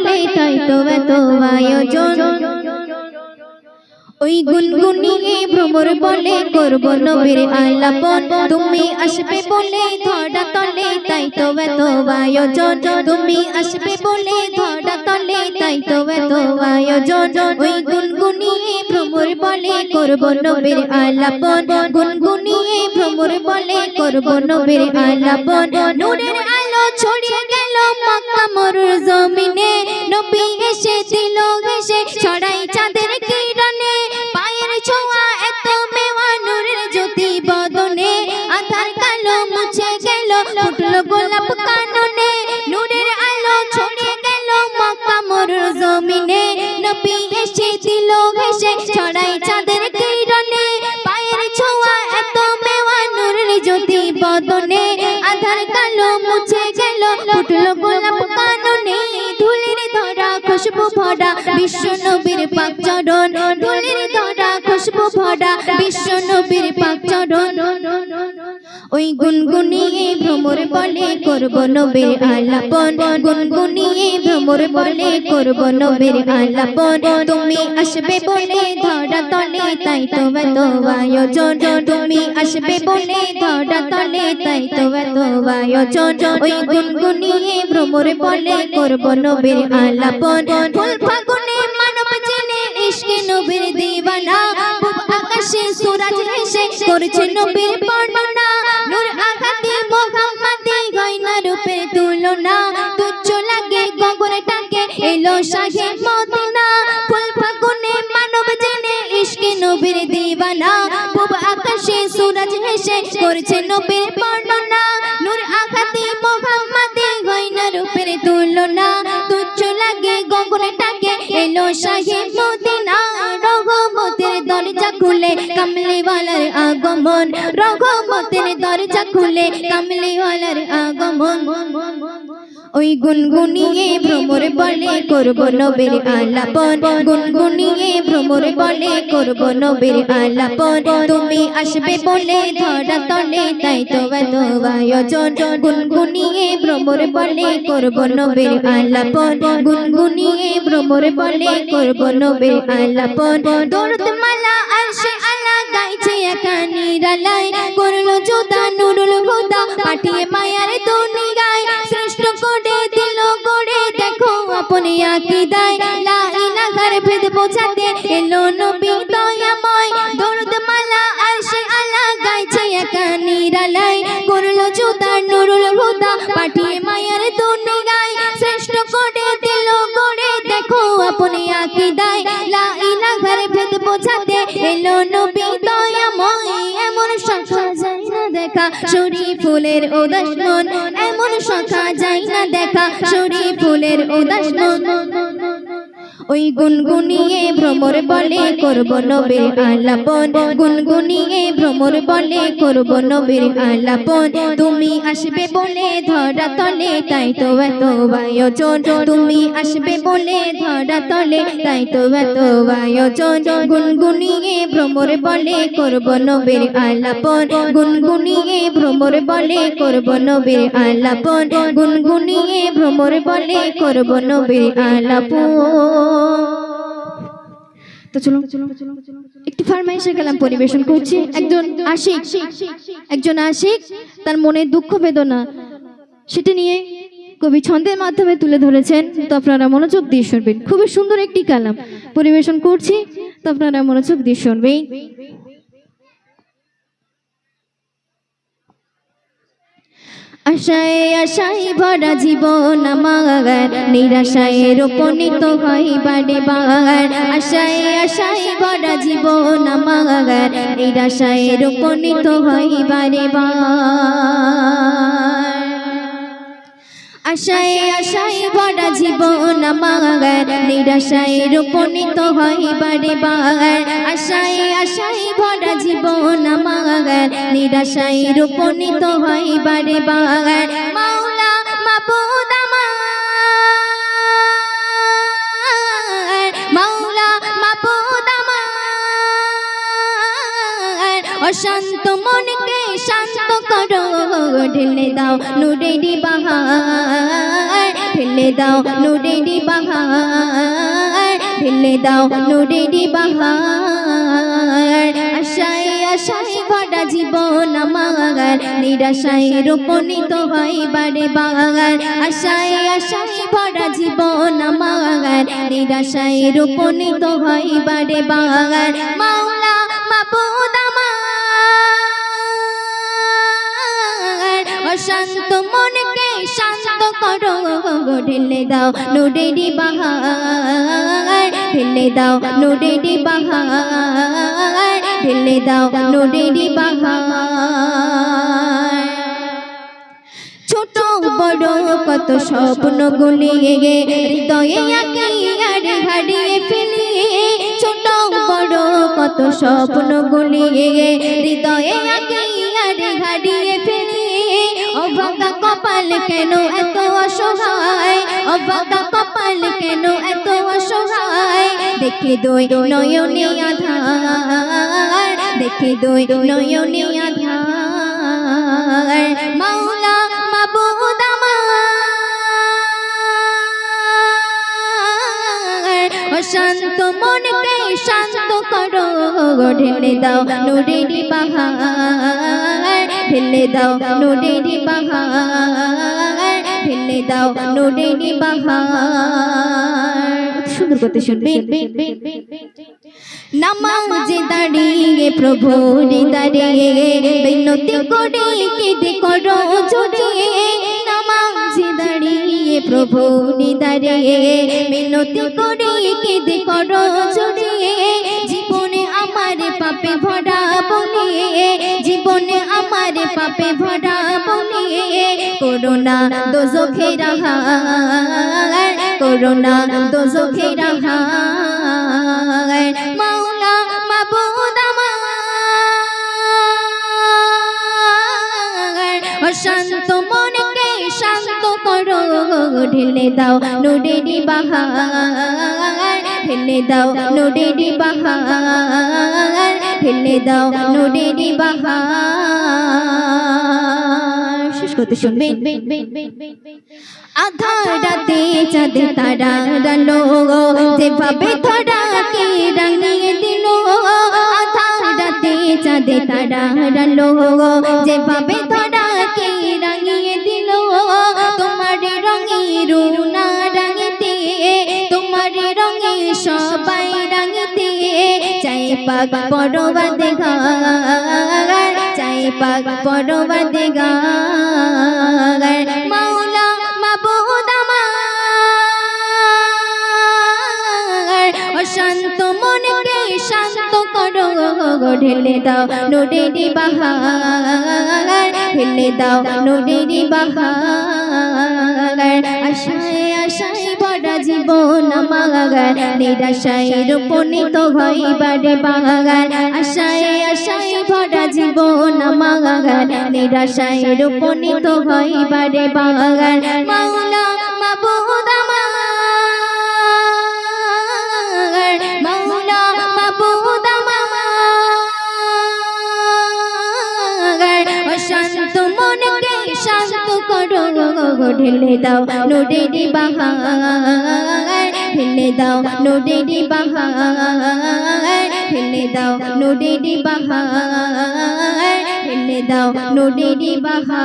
তলে তাই তো এত আয়োজন ওই গুনগুনিয়ে ভ্রমর বলে করব নবীর আলাপন তুমি আসবে বলে ধরা তলে তাই তো এত আয়োজন তুমি আসবে বলে ধরা তলে তাই তো এত আয়োজন ওই গুনগুনিয়ে ভ্রমর বলে করব নবীর আলাপন গুনগুনিয়ে ভ্রমর বলে করব নবীর আলাপন নূরের আলো ছড়িয়ে গেল মক্কা মরুর জমিনে নবী এসে দিল এসে ছড়াই চাঁদের কিরণে পায়ের ছোঁয়া এত মেওয়া নূরের জ্যোতি বদনে আধার কালো মুছে গেল ফুটলো গোলাপ কাননে নূরের আলো ছড়িয়ে গেল মক্কা মরুর জমিনে নবী এসে দিল এসে ছড়াই চাঁদের কিরণে পায়ের ছোঁয়া এত মেওয়া নূরের জ্যোতি বদনে আধার কালো মুছে গেল ফুটলো গোলাপ কাননে ধুলির ধরা খুশবু ভরা বিশ্ব নবীর পাক চরণ ধুলির ধরা খুশবু ভরা বিশ্ব নবীর পাক চরণ ওই গুনগুনিয়ে ভ্রমর বলে করব নবীর আলাপন গুনগুনিয়ে ভ্রমর বলে করব নবীর আলাপন তুমি আসবে বলে ধরা তলে তাই তো এত আয়োজন তুমি আসবে বলে ধরা তলে তাই তো এত আয়োজন ওই গুনগুনিয়ে ভ্রমর বলে করব নবীর আলাপন ফুল ফাগুনে মানব জেনে ইশকে নবীর দিওয়ানা পূব আকাশে সূরজ এসে করছে নবীর বর্ণনা নূর আঘাতে মুহাম্মাদি গয়না রূপে তুলনা তুচ্ছ লাগে গগনটাকে এলো শাহে মদিনা ফুল ফাগুনে মানব জেনে ইশকে নবীর দিওয়ানা পূব আকাশে সূরজ এসে করছে নবীর বর্ণনা নূর আঘাতে মুহাম্মাদি গয়না রূপে তুলনা তুচ্ছ লাগে গগনটাকে এলো শাহে মদিনা রহমতের দরজা খুলে কামলিওয়ালার আগমন রহমতের দরজা খুলে কামলিওয়ালার আগমন ওই গুনগুনিয়ে ভ্রমর বলে করব নবীর আলাপন গুনগুনিয়ে ভ্রমর বলে করব নবীর আলাপন তুমি আসবে বলে ধরা তলে তাই তো এত আয়োজন গুনগুনিয়ে ভ্রমর বলে করব নবীর আলাপন গুনগুনিয়ে ভ্রমর বলে করব নবীর আলাপন দরুদ মালা আরশে আলা গাইছে একা নিরালায় করলো জোদা নুরুল হুদা পাঠিয়ে মায়ার দুনিয়ায় সৃষ্ট করে দিল গড়ে দেখো আপনি আকীদায় লা ইলাহার ভেদ বোঝাতে এলো নবী দয়াময় দরুদ মালা আরশে আলা গাইছে একা নিরালায় করলো জোদা নুরুল হুদা পাঠিয়ে মায়ার দুনিয়ায় সৃষ্ট করে দিল গড়ে দেখো আপনি আকীদায় লা ইলাহার ভেদ বোঝাতে এলো নবী দয়াময় এমন শাখা যায় না দেখা শরীফ ফুলের উদাস মন এমন শাখা যায় না দেখা শরীফ ফুলের উদাস মন ওই গুনগুনিয়ে ভ্রমর বলে করব নবীর আলাপন গুনগুনিয়ে ভ্রমর বলে করব নবীর আলাপন তুমি আসবে বলে ধরা তলে তাই তো এত আয়োজন তুমি আসবে বলে ধরা তলে তাই তো এত আয়োজন গুনগুনিয়ে ভ্রমর বলে করব নবীর আলাপন গুনগুনিয়ে ভ্রমর বলে করব নবীর আলাপন গুনগুনিয়ে ভ্রমর বলে করব নবীর আলাপন তো চলো একটি ফরমাইশের কালাম পরিবেশন করছি একজন আশিক তার মনে দুঃখ বেদনা সেটা নিয়ে কবি ছন্দের মাধ্যমে তুলে ধরেছেন তো আপনারা মনোযোগ দিয়ে শুনবেন খুবই সুন্দর একটি কালাম পরিবেশন করছি তো আপনারা মনোযোগ দিয়ে শুনবেন আশায় আশায় ভরা জীবন আমার নিরাশায় রোপণিত হয় বারে বার আশায় আশায় ভরা জীবন আমার নিরাশায় রোপণিত হয় বারে বার আশায় আশায় ভরা জীবন আমার নিরাশায় রোপণিত হয় বারে বার আশায় আশায় ভরা জীবন আমার নিরাশায় রোপণিত হয় বারে বার মাওলা মাবুদ আমার মাওলা মাবুদ আমার অশান্ত মনকে শান্ত করো ঢেলে দাও নূরের বাহার ঢেলে দাও নুরেরি বাহার ঢেলে দাও নুরেরি বাহার আশায় আশায় ভরা জীবন আমার নিরাশায় রূপণিত হয় বারে বার আশায় আশায় ভরা জীবন আমার নিরাশায় রূপণিত হয় বারে বার মাওলা মাবুদ আমার অশান্ত মনকে শান্ত করো ঢেলে দাও নুরেরি বাহার ঢেলে দাও নুরেরি বাহার ঢেলে দাও নুরেরি বাহার ছোট বড় কত স্বপ্ন গুলিয়ে হৃদয়ে আঁকি আর হারিয়ে ফেলি ছোট বড় কত স্বপ্ন গুলিয়ে হৃদয়ে আঁকি আর হারিয়ে ফেলি অভাগা কপাল কেন এত অসহায় অভাগা কপাল কেন এত অসহায় দেখে দুই নয়নে আধার দেখে দুই নয়নে আধার মাওলা মাবুদ আমার অশান্ত মনকে শান্ত করো ঢেলে দাও নুরেরি বাহার ঢেলে দাও নুরেরি বাহার ঢেলে দাও নুরেরি বাহার সুন্দর করতে শুনবেন নামাজে দাঁড়িয়ে প্রভুর দাঁড়িয়ে বিনতি করে কেঁদে করো জোরে নামাজে দাঁড়িয়ে প্রভুর দাঁড়িয়ে বিনতি করে কেঁদে করো জোরে জীবনে আমার পাপে ভরা বনে জীবনে আমার পাপে ভরা বনে করোনা দোজখের আহার করোনা দোজখের আহার মাওলা মাবুদ আমার অশান্ত মনকে শান্ত করো ঢেলে দাও নুরেরি বাহার ঢেলে দাও নুরেরি বাহার ঢেলে দাও নুরেরি বাহার শেষ করতে শুনবেন আধার রাতে চাঁদে তারা রালো যেভাবে ধরাকে রাঙিয়ে দিল আধার রাতে চাঁদে তারা রালো যেভাবে ধরাকে রাঙিয়ে দিল তোমার রঙে রুনা রাঙিতে তোমার রঙে সবাই রাঙিতে চাই পাক পরবাদে গার চাই পাক পরবাদে গার মাওলা মাবুদ আমার অশান্ত মনকে শান্ত করো ঢেলে দাও নুরেরি বাহার ঢেলে দাও নুরেরি বাহার আশায় আশায় ভরা জীবন আমার নিরাশায় রূপণিত হয় বারে বার আশায় আশায় ভরা জীবন আমার নিরাশায় রূপণিত হয় বারে বার মাওলা মাবুদ আমার মাওলা মাবুদ আমার অশান্ত মনকে শান্ত করো ঢেলে দাও নুরেরি বাহার ঢেলে দাও নুরেরি বাহার ঢেলে দাও নুরেরি বাহার ঢেলে দাও নুরেরি বাহার